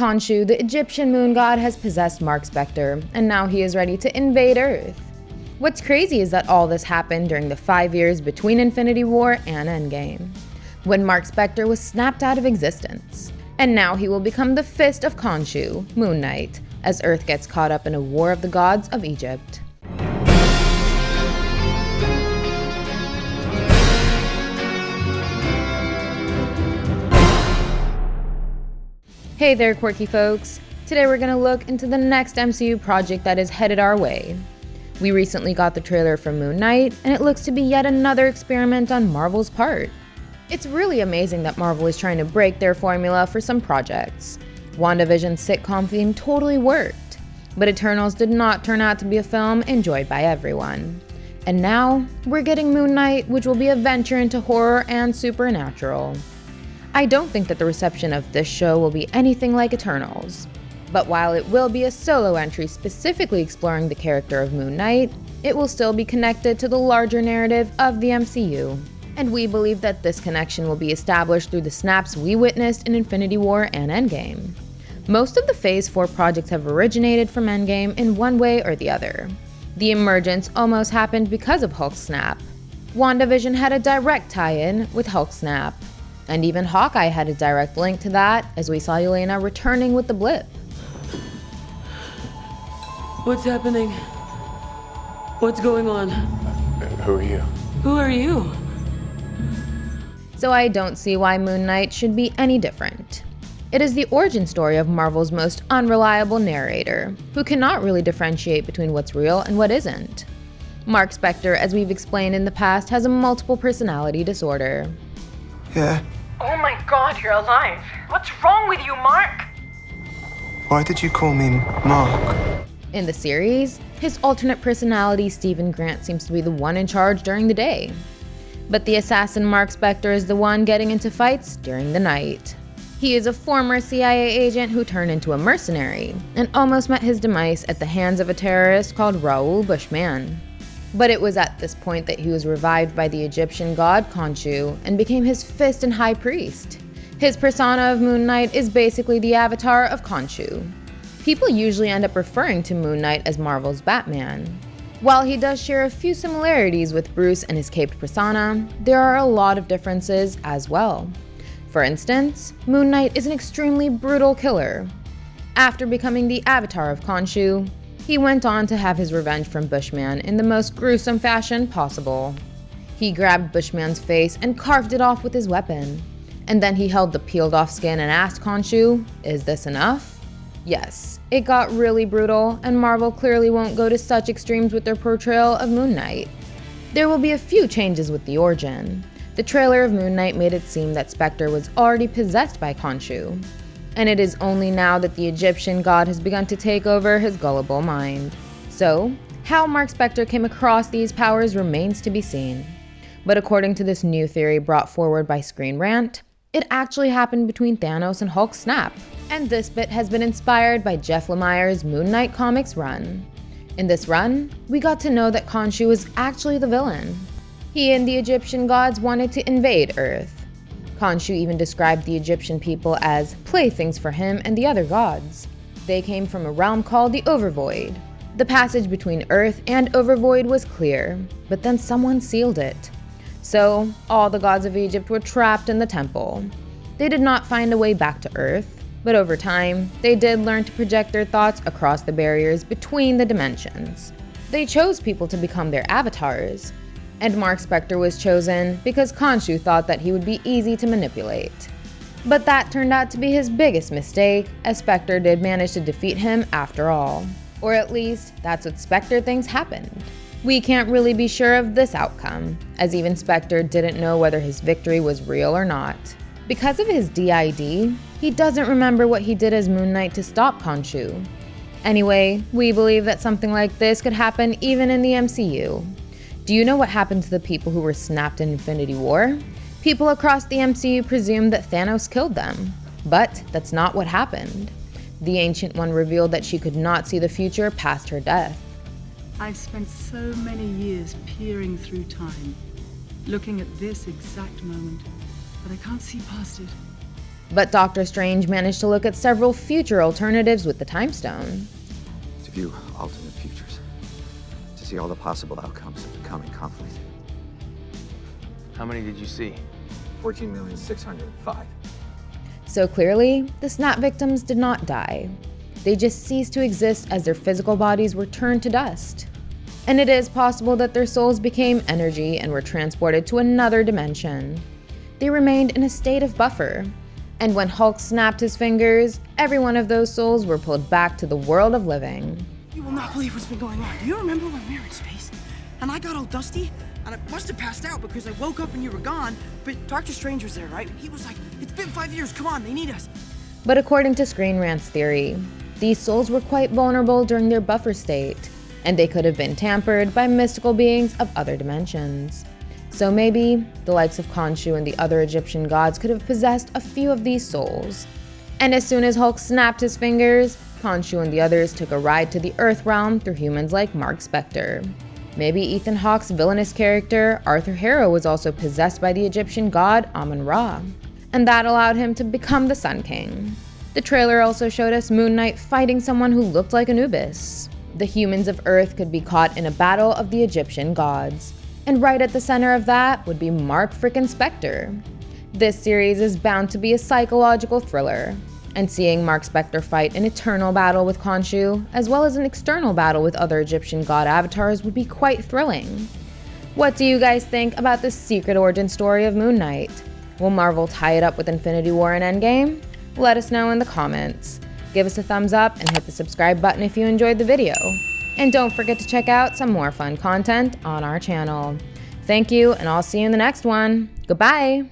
Khonshu, the Egyptian moon god, has possessed Marc Spector, and now he is ready to invade Earth. What's crazy is that all this happened during the 5 years between Infinity War and Endgame, when Marc Spector was snapped out of existence. And now he will become the Fist of Khonshu, Moon Knight, as Earth gets caught up in a war of the gods of Egypt. Hey there, quirky folks. Today we're gonna look into the next MCU project that is headed our way. We recently got the trailer for Moon Knight, and it looks to be yet another experiment on Marvel's part. It's really amazing that Marvel is trying to break their formula for some projects. WandaVision's sitcom theme totally worked, but Eternals did not turn out to be a film enjoyed by everyone. And now, we're getting Moon Knight, which will be a venture into horror and supernatural. I don't think that the reception of this show will be anything like Eternals. But while it will be a solo entry specifically exploring the character of Moon Knight, it will still be connected to the larger narrative of the MCU. And we believe that this connection will be established through the snaps we witnessed in Infinity War and Endgame. Most of the Phase 4 projects have originated from Endgame in one way or the other. The emergence almost happened because of Hulk's snap. WandaVision had a direct tie-in with Hulk's snap. And even Hawkeye had a direct link to that, as we saw Yelena returning with the blip. What's happening? What's going on? Who are you? Who are you? So I don't see why Moon Knight should be any different. It is the origin story of Marvel's most unreliable narrator, who cannot really differentiate between what's real and what isn't. Marc Spector, as we've explained in the past, has a multiple personality disorder. Yeah? Oh my god, you're alive. What's wrong with you, Mark? Why did you call me Mark? In the series, his alternate personality, Stephen Grant, seems to be the one in charge during the day. But the assassin Marc Spector is the one getting into fights during the night. He is a former CIA agent who turned into a mercenary, and almost met his demise at the hands of a terrorist called Raoul Bushman. But it was at this point that he was revived by the Egyptian god Khonshu and became his fist and high priest. His persona of Moon Knight is basically the avatar of Khonshu. People usually end up referring to Moon Knight as Marvel's Batman. While he does share a few similarities with Bruce and his caped persona, there are a lot of differences as well. For instance, Moon Knight is an extremely brutal killer. After becoming the avatar of Khonshu, he went on to have his revenge from Bushman in the most gruesome fashion possible. He grabbed Bushman's face and carved it off with his weapon. And then he held the peeled off skin and asked Khonshu, "Is this enough?" Yes, it got really brutal, and Marvel clearly won't go to such extremes with their portrayal of Moon Knight. There will be a few changes with the origin. The trailer of Moon Knight made it seem that Spector was already possessed by Khonshu. And it is only now that the Egyptian god has begun to take over his gullible mind. So, how Marc Spector came across these powers remains to be seen. But according to this new theory brought forward by Screen Rant, it actually happened between Thanos and Hulk's snap. And this bit has been inspired by Jeff Lemire's Moon Knight comics run. In this run, we got to know that Khonshu was actually the villain. He and the Egyptian gods wanted to invade Earth. Khonshu even described the Egyptian people as playthings for him and the other gods. They came from a realm called the Overvoid. The passage between Earth and Overvoid was clear, but then someone sealed it. So, all the gods of Egypt were trapped in the temple. They did not find a way back to Earth, but over time, they did learn to project their thoughts across the barriers between the dimensions. They chose people to become their avatars. And Marc Spector was chosen because Khonshu thought that he would be easy to manipulate. But that turned out to be his biggest mistake, as Spector did manage to defeat him after all. Or at least, that's what Spector thinks happened. We can't really be sure of this outcome, as even Spector didn't know whether his victory was real or not. Because of his DID, he doesn't remember what he did as Moon Knight to stop Khonshu. Anyway, we believe that something like this could happen even in the MCU. Do you know what happened to the people who were snapped in Infinity War? People across the MCU presumed that Thanos killed them. But that's not what happened. The Ancient One revealed that she could not see the future past her death. I've spent so many years peering through time, looking at this exact moment, but I can't see past it. But Doctor Strange managed to look at several future alternatives with the Time Stone. To view alternate futures. To see all the possible outcomes of the coming conflict. How many did you see? 14,605,000. So clearly, the snap victims did not die. They just ceased to exist as their physical bodies were turned to dust. And it is possible that their souls became energy and were transported to another dimension. They remained in a state of buffer. And when Hulk snapped his fingers, every one of those souls were pulled back to the world of living. You will not believe what's been going on. Do you remember when we were in space? And I got all dusty? And I must have passed out because I woke up and you were gone. But Doctor Strange was there, right? He was like, it's been 5 years, come on, they need us. But according to Screen Rant's theory, these souls were quite vulnerable during their buffer state, and they could have been tampered by mystical beings of other dimensions. So maybe the likes of Khonshu and the other Egyptian gods could have possessed a few of these souls. And as soon as Hulk snapped his fingers, Khonshu and the others took a ride to the Earth realm through humans like Marc Spector. Maybe Ethan Hawke's villainous character, Arthur Harrow, was also possessed by the Egyptian god Amun-Ra, and that allowed him to become the Sun King. The trailer also showed us Moon Knight fighting someone who looked like Anubis. The humans of Earth could be caught in a battle of the Egyptian gods, and right at the center of that would be Marc frickin' Spector. This series is bound to be a psychological thriller, and seeing Marc Spector fight an eternal battle with Khonshu, as well as an external battle with other Egyptian god avatars, would be quite thrilling. What do you guys think about the secret origin story of Moon Knight? Will Marvel tie it up with Infinity War and Endgame? Let us know in the comments. Give us a thumbs up and hit the subscribe button if you enjoyed the video. And don't forget to check out some more fun content on our channel. Thank you, and I'll see you in the next one. Goodbye!